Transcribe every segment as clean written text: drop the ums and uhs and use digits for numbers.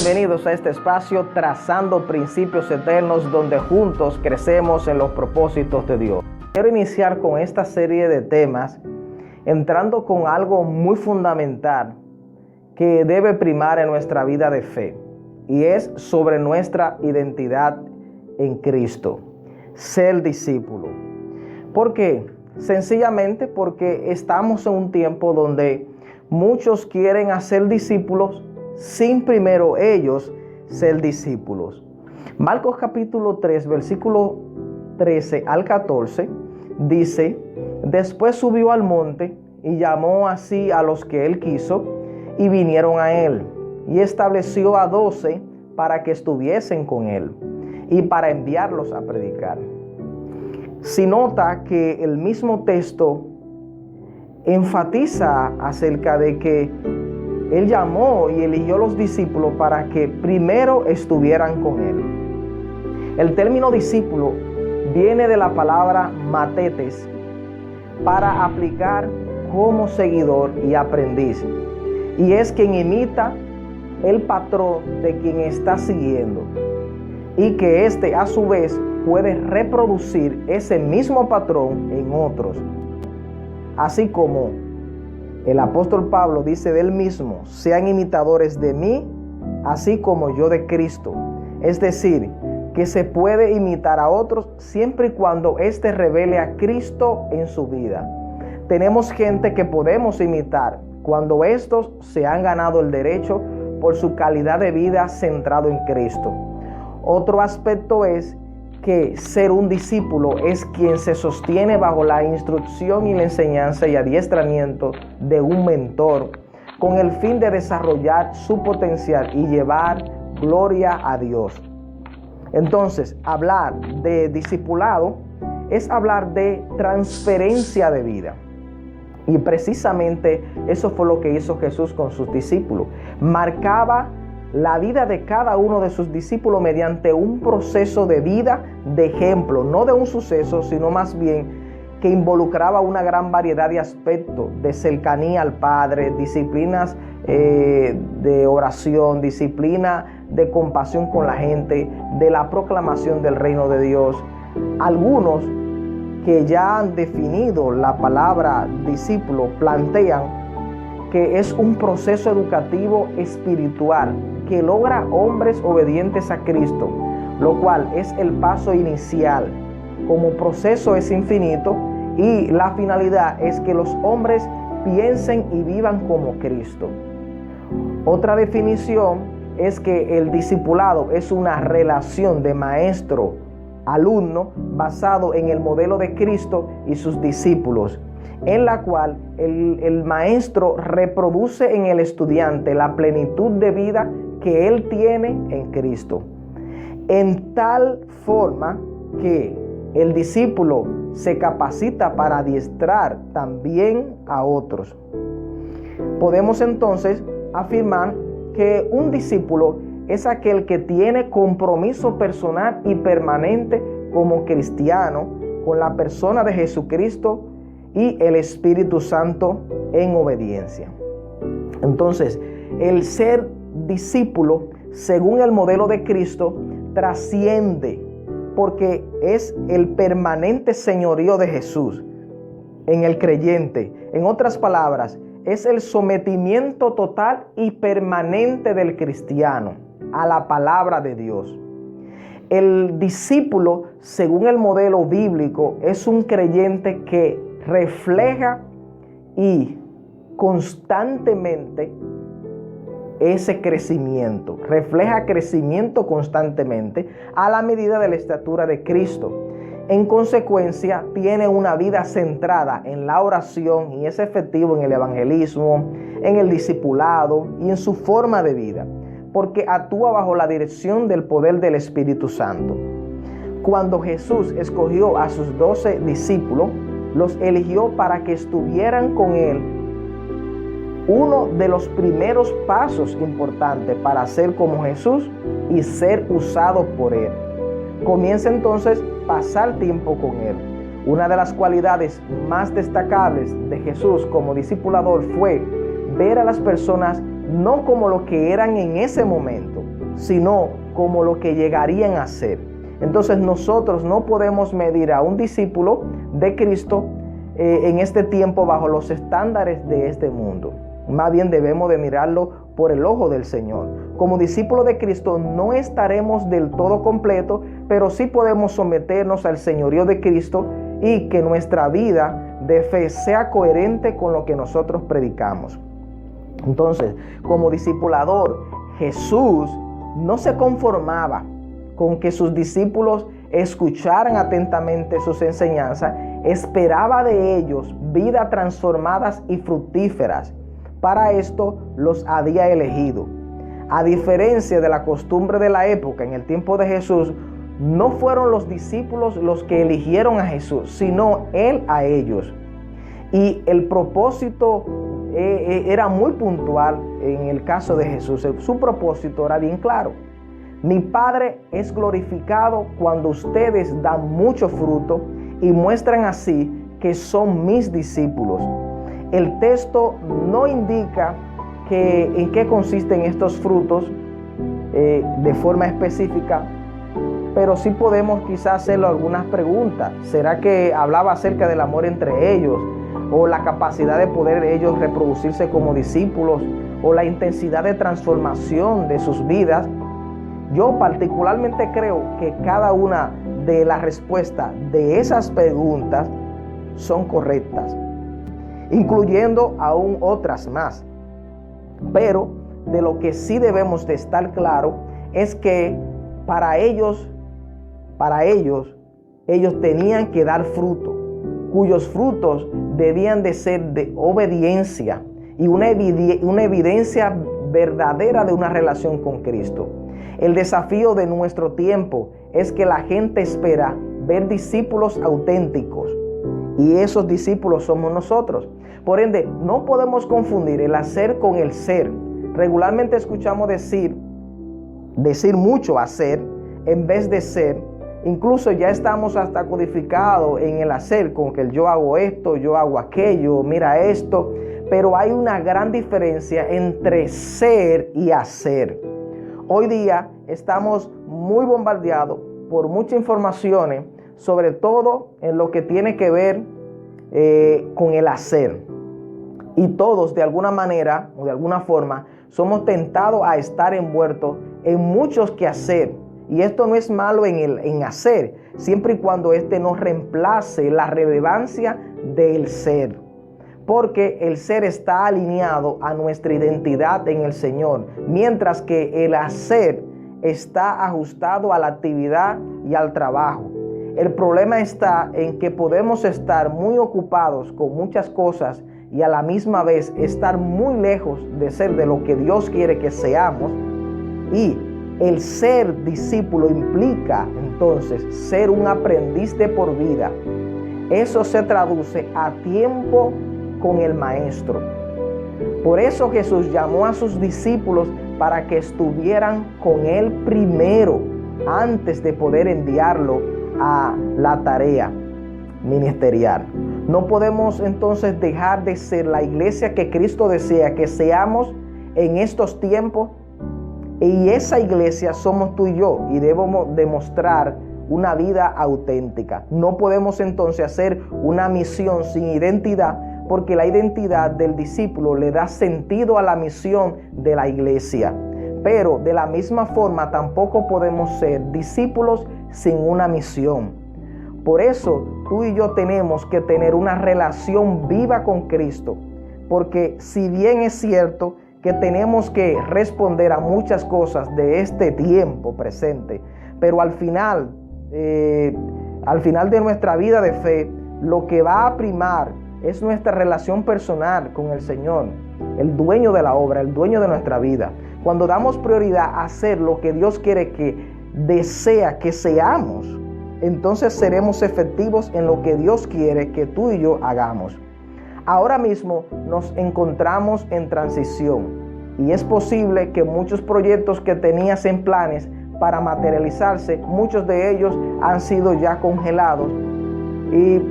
bienvenidos a este espacio Trazando Principios Eternos, donde juntos crecemos en los propósitos de Dios. Quiero iniciar con esta serie de temas, entrando con algo muy fundamental que debe primar en nuestra vida de fe, y es sobre nuestra identidad en Cristo, ser discípulo. ¿Por qué? Sencillamente porque estamos en un tiempo donde muchos quieren hacer discípulos sin primero ellos ser discípulos. Marcos capítulo 3, versículo 13 al 14, dice: después subió al monte y llamó así a los que él quiso, y vinieron a él, y estableció a 12 para que estuviesen con él, y para enviarlos a predicar. Si nota que el mismo texto enfatiza acerca de que él llamó y eligió los discípulos para que primero estuvieran con él. El término discípulo viene de la palabra matetes, para aplicar como seguidor y aprendiz, y es quien imita el patrón de quien está siguiendo, y que éste a su vez puede reproducir ese mismo patrón en otros. Así como el apóstol Pablo dice de él mismo: sean imitadores de mí, así como yo de Cristo. Es decir, que se puede imitar a otros siempre y cuando éste revele a Cristo en su vida. Tenemos gente que podemos imitar cuando estos se han ganado el derecho por su calidad de vida centrado en Cristo. Otro aspecto es que ser un discípulo es quien se sostiene bajo la instrucción y la enseñanza y adiestramiento de un mentor, con el fin de desarrollar su potencial y llevar gloria a Dios. Entonces, hablar de discipulado es hablar de transferencia de vida. Y precisamente eso fue lo que hizo Jesús con sus discípulos. Marcaba la vida de cada uno de sus discípulos mediante un proceso de vida de ejemplo, no de un suceso, sino más bien que involucraba una gran variedad de aspectos, de cercanía al Padre, disciplinas de oración, disciplina de compasión con la gente, de la proclamación del reino de Dios. Algunos que ya han definido la palabra discípulo plantean que es un proceso educativo espiritual que logra hombres obedientes a Cristo, lo cual es el paso inicial. Como proceso es infinito y la finalidad es que los hombres piensen y vivan como Cristo. Otra definición es que el discipulado es una relación de maestro-alumno basado en el modelo de Cristo y sus discípulos, en la cual el maestro reproduce en el estudiante la plenitud de vida que él tiene en Cristo, en tal forma que el discípulo se capacita para adiestrar también a otros. Podemos entonces afirmar que un discípulo es aquel que tiene compromiso personal y permanente como cristiano con la persona de Jesucristo y el Espíritu Santo en obediencia. Entonces, el ser discípulo, según el modelo de Cristo, trasciende, porque es el permanente señorío de Jesús en el creyente. En otras palabras, es el sometimiento total y permanente del cristiano a la palabra de Dios. El discípulo, según el modelo bíblico, es un creyente que refleja y constantemente ese crecimiento, refleja crecimiento constantemente a la medida de la estatura de Cristo. En consecuencia, tiene una vida centrada en la oración y es efectivo en el evangelismo, en el discipulado y en su forma de vida, porque actúa bajo la dirección del poder del Espíritu Santo. Cuando Jesús escogió a sus 12 discípulos, los eligió para que estuvieran con él. Uno de los primeros pasos importantes para ser como Jesús y ser usado por él. Comienza entonces a pasar tiempo con él. Una de las cualidades más destacables de Jesús como discipulador fue ver a las personas no como lo que eran en ese momento, sino como lo que llegarían a ser. Entonces nosotros no podemos medir a un discípulo de Cristo en este tiempo bajo los estándares de este mundo. Más bien debemos de mirarlo por el ojo del Señor. Como discípulos de Cristo no estaremos del todo completos, pero sí podemos someternos al señorío de Cristo y que nuestra vida de fe sea coherente con lo que nosotros predicamos. Entonces, como discipulador, Jesús no se conformaba con que sus discípulos escucharan atentamente sus enseñanzas, esperaba de ellos vidas transformadas y fructíferas. Para esto los había elegido. A diferencia de la costumbre de la época, en el tiempo de Jesús, no fueron los discípulos los que eligieron a Jesús, sino Él a ellos. Y el propósito era muy puntual en el caso de Jesús. Su propósito era bien claro. Mi Padre es glorificado cuando ustedes dan mucho fruto y muestran así que son mis discípulos. El texto no indica en qué consisten estos frutos de forma específica, pero sí podemos quizás hacerle algunas preguntas. ¿Será que hablaba acerca del amor entre ellos? ¿O la capacidad de poder ellos reproducirse como discípulos? ¿O la intensidad de transformación de sus vidas? Yo particularmente creo que cada una de las respuestas de esas preguntas son correctas, incluyendo aún otras más. Pero de lo que sí debemos de estar claro es que para ellos tenían que dar fruto, cuyos frutos debían de ser de obediencia y una evidencia verdadera de una relación con Cristo. El desafío de nuestro tiempo es que la gente espera ver discípulos auténticos, y esos discípulos somos nosotros. Por ende, no podemos confundir el hacer con el ser. Regularmente escuchamos decir mucho hacer en vez de ser. Incluso ya estamos hasta codificados en el hacer, con que yo hago esto, yo hago aquello, mira esto. Pero hay una gran diferencia entre ser y hacer. Hoy día estamos muy bombardeados por muchas informaciones, sobre todo en lo que tiene que ver con el hacer. Y todos de alguna manera o de alguna forma somos tentados a estar envueltos en muchos quehacer. Y esto no es malo en hacer, siempre y cuando no reemplace la relevancia del ser. Porque el ser está alineado a nuestra identidad en el Señor, mientras que el hacer está ajustado a la actividad y al trabajo. El problema está en que podemos estar muy ocupados con muchas cosas y a la misma vez estar muy lejos de ser de lo que Dios quiere que seamos. Y el ser discípulo implica entonces ser un aprendiz de por vida. Eso se traduce a tiempo con el Maestro. Por eso Jesús llamó a sus discípulos para que estuvieran con Él primero, antes de poder enviarlo a la tarea ministerial. No podemos entonces dejar de ser la iglesia que Cristo desea que seamos en estos tiempos, y esa iglesia somos tú y yo, y debemos demostrar una vida auténtica. No podemos entonces hacer una misión sin identidad, porque la identidad del discípulo le da sentido a la misión de la iglesia. Pero de la misma forma tampoco podemos ser discípulos sin una misión. Por eso tú y yo tenemos que tener una relación viva con Cristo, porque si bien es cierto que tenemos que responder a muchas cosas de este tiempo presente, pero al final de nuestra vida de fe, lo que va a primar es nuestra relación personal con el Señor, el dueño de la obra, el dueño de nuestra vida. Cuando damos prioridad a hacer lo que Dios quiere que desea que seamos, entonces seremos efectivos en lo que Dios quiere que tú y yo hagamos. Ahora mismo nos encontramos en transición y es posible que muchos proyectos que tenías en planes para materializarse, muchos de ellos han sido ya congelados, y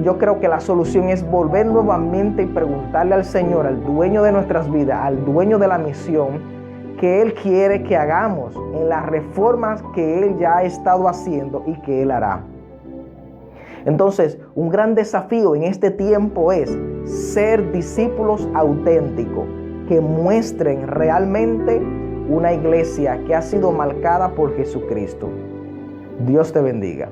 yo creo que la solución es volver nuevamente y preguntarle al Señor, al dueño de nuestras vidas, al dueño de la misión, que Él quiere que hagamos, en las reformas que Él ya ha estado haciendo y que Él hará. Entonces, un gran desafío en este tiempo es ser discípulos auténticos que muestren realmente una iglesia que ha sido marcada por Jesucristo. Dios te bendiga.